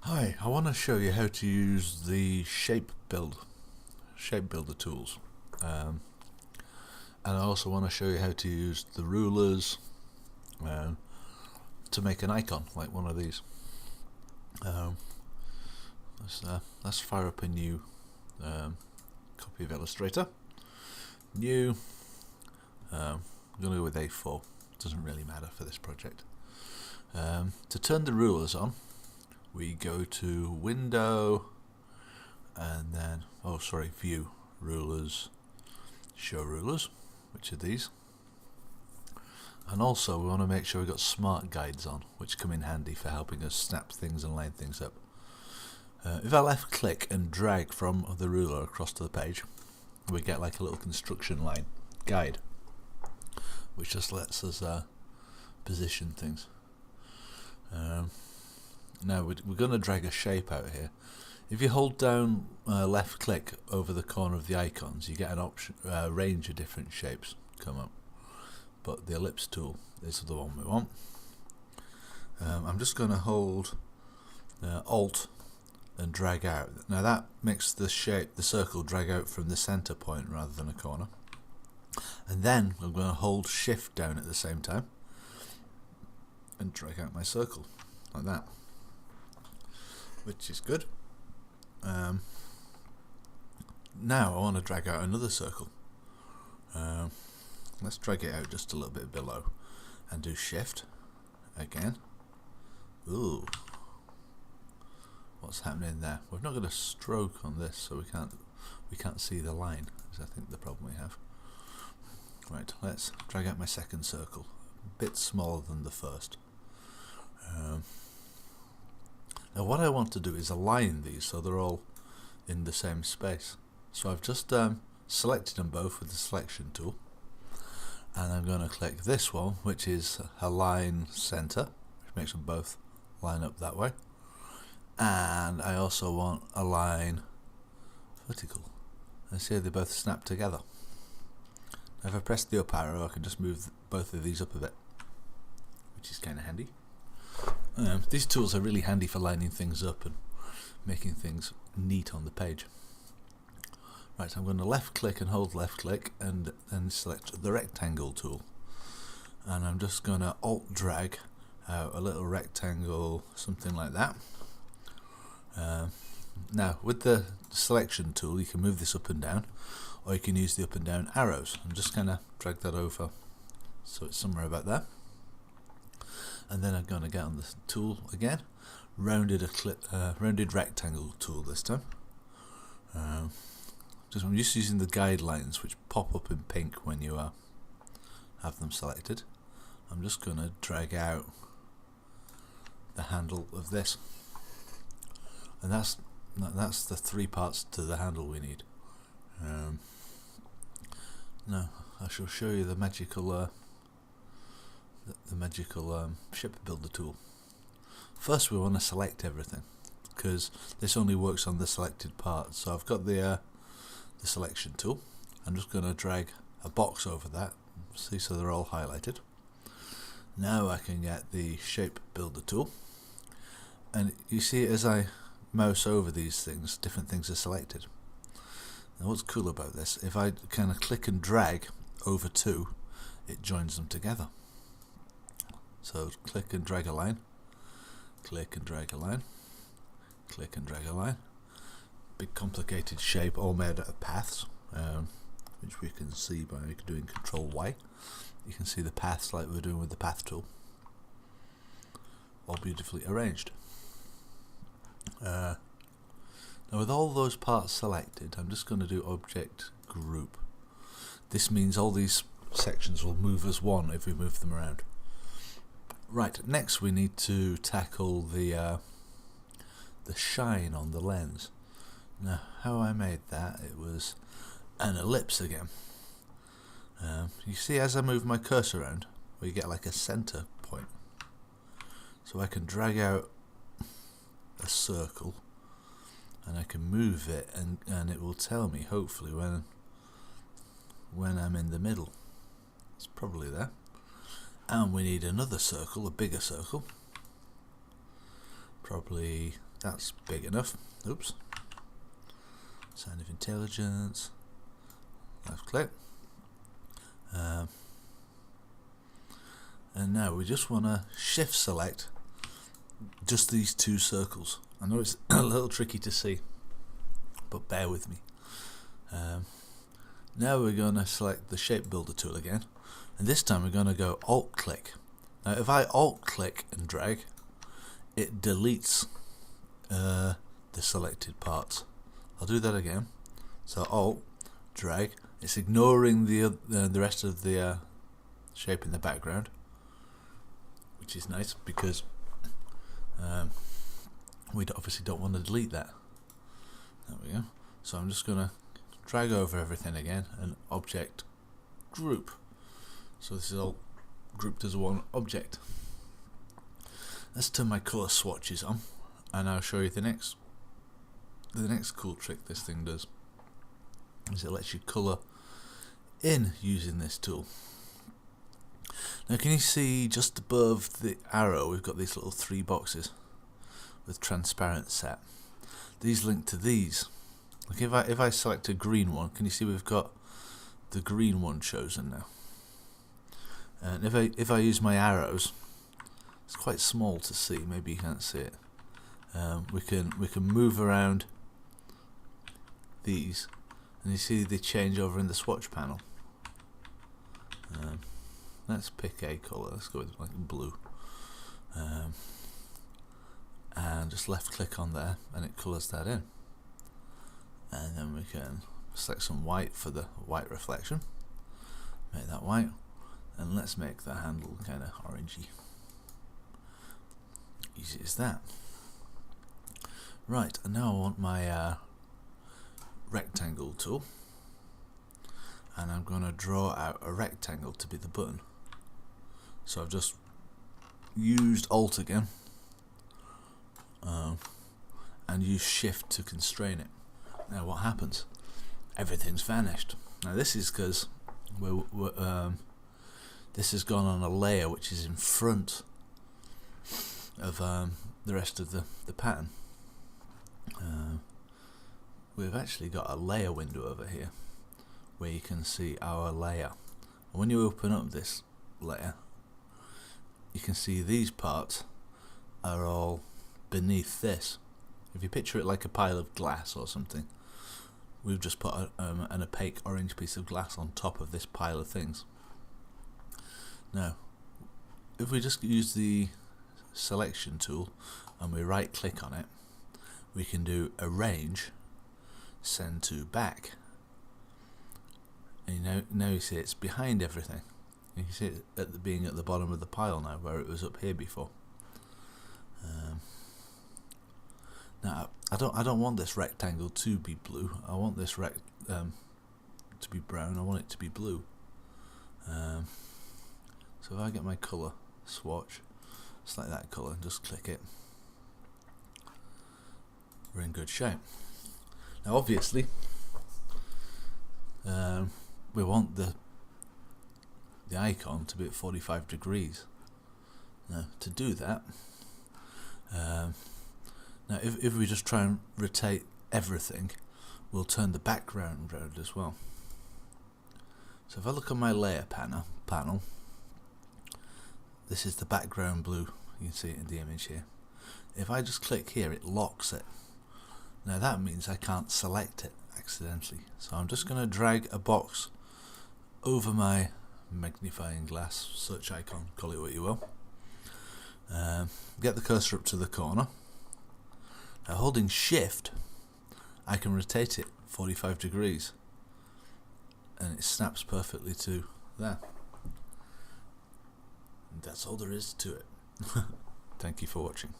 Hi, I want to show you how to use the shape builder tools, and I also want to show you how to use the rulers uh, to make an icon like one of these. Um, let's fire up a new copy of Illustrator. New. I'm going to go with A4. Doesn't really matter for this project. To turn the rulers on, we go to Window and then View, Rulers, Show Rulers, which are these. And also we want to make sure we've got smart guides on, which come in handy for helping us snap things and line things up. If I left click and drag from the ruler across to the page, we get like a little construction line guide, which just lets us position things. Now we're going to drag a shape out here. If you hold down left click over the corner of the icons, you get an option, range of different shapes come up. But the ellipse tool is the one we want. I'm just going to hold Alt and drag out. Now that makes the circle, drag out from the center point rather than a corner. And then I'm going to hold Shift down at the same time and drag out my circle like that, which is good. Now I want to drag out another circle. Let's drag it out just a little bit below and do Shift again. Ooh, what's happening there? We've not got a stroke on this, so we can't see the line, is I think the problem we have. Right, let's drag out my second circle, a bit smaller than the first. Now what I want to do is align these so they're all in the same space. So I've just selected them both with the selection tool, and I'm going to click this one, which is Align Center, which makes them both line up that way. And I also want Align Vertical, and see how they both snap together. Now if I press the up arrow, I can just move both of these up a bit, which is kind of handy. These tools are really handy for lining things up and making things neat on the page. Right, so I'm going to left click and hold left click and then select the rectangle tool, and I'm just going to alt drag out a little rectangle, something like that. Now with the selection tool you can move this up and down, or you can use the up and down arrows. I'm just going to drag that over so it's somewhere about there. And then I'm going to get on the tool again, rounded rectangle tool this time. I'm just using the guidelines which pop up in pink when you have them selected. I'm just going to drag out the handle of this, and that's the three parts to the handle we need. Now I shall show you the magical shape builder tool. First we want to select everything, because this only works on the selected part. So I've got the selection tool. I'm just going to drag a box over that, see, so they're all highlighted. Now I can get the shape builder tool, and you see as I mouse over these things, different things are selected. Now what's cool about this, if I kind of click and drag over two, it joins them together. So click and drag a line, click and drag a line, click and drag a line. Big complicated shape, all made out of paths, which we can see by doing Control Y. You can see the paths like we're doing with the path tool, all beautifully arranged. Now with all those parts selected, I'm just going to do Object Group. This means all these sections will move as one if we move them around. Right, next we need to tackle the shine on the lens. Now how I made that, it was an ellipse again. You see as I move my cursor around, we get like a center point. So I can drag out a circle and I can move it, and it will tell me hopefully when I'm in the middle. It's probably there. And we need another circle, a bigger circle, probably that's big enough. Oops. Sign of intelligence. Left click. And now we just want to shift select just these two circles. I know it's a little tricky to see, but bear with me. Now we're going to select the shape builder tool again, and this time we're going to go alt click. Now if I alt click and drag, it deletes the selected parts. I'll do that again. So alt, drag, it's ignoring the rest of the shape in the background, which is nice because we obviously don't want to delete that. There we go. So I'm just going to drag over everything again and object group. So this is all grouped as one object. Let's turn my colour swatches on and I'll show you the next cool trick this thing does is it lets you colour in using this tool. Now can you see just above the arrow we've got these little 3 boxes with transparent set. These link to these. Like if I select a green one, can you see we've got the green one chosen now? And if I use my arrows, it's quite small to see. Maybe you can't see it. We can move around these, and you see they change over in the swatch panel. Let's pick a colour. Let's go with like blue, and just left click on there, and it colours that in. And then we can select some white for the white reflection. Make that white, and let's make the handle kind of orangey. Easy as that. Right, and now I want my rectangle tool, and I'm going to draw out a rectangle to be the button. So I've just used Alt again and use Shift to constrain it. Now what happens? Everything's vanished. Now this is because this has gone on a layer which is in front of the rest of the pattern. We've actually got a layer window over here where you can see our layer. When you open up this layer, you can see these parts are all beneath this. If you picture it like a pile of glass or something, we've just put an opaque orange piece of glass on top of this pile of things. Now, if we just use the selection tool and we right click on it, we can do arrange, send to back, and now you see it's behind everything. You can see it being at the bottom of the pile now, where it was up here before. Now I don't want this rectangle to be blue. I want this to be brown. I want it to be blue. So if I get my colour swatch, select that colour and just click it, we're in good shape. Now obviously we want the icon to be at 45 degrees. Now to do that, now if we just try and rotate everything, we'll turn the background round as well. So if I look on my layer panel, this is the background blue. You can see it in the image here. If I just click here, it locks it. Now that means I can't select it accidentally. So I'm just going to drag a box over my magnifying glass, search icon, call it what you will. Get the cursor up to the corner. Now holding Shift, I can rotate it 45 degrees and it snaps perfectly to there. And that's all there is to it. Thank you for watching.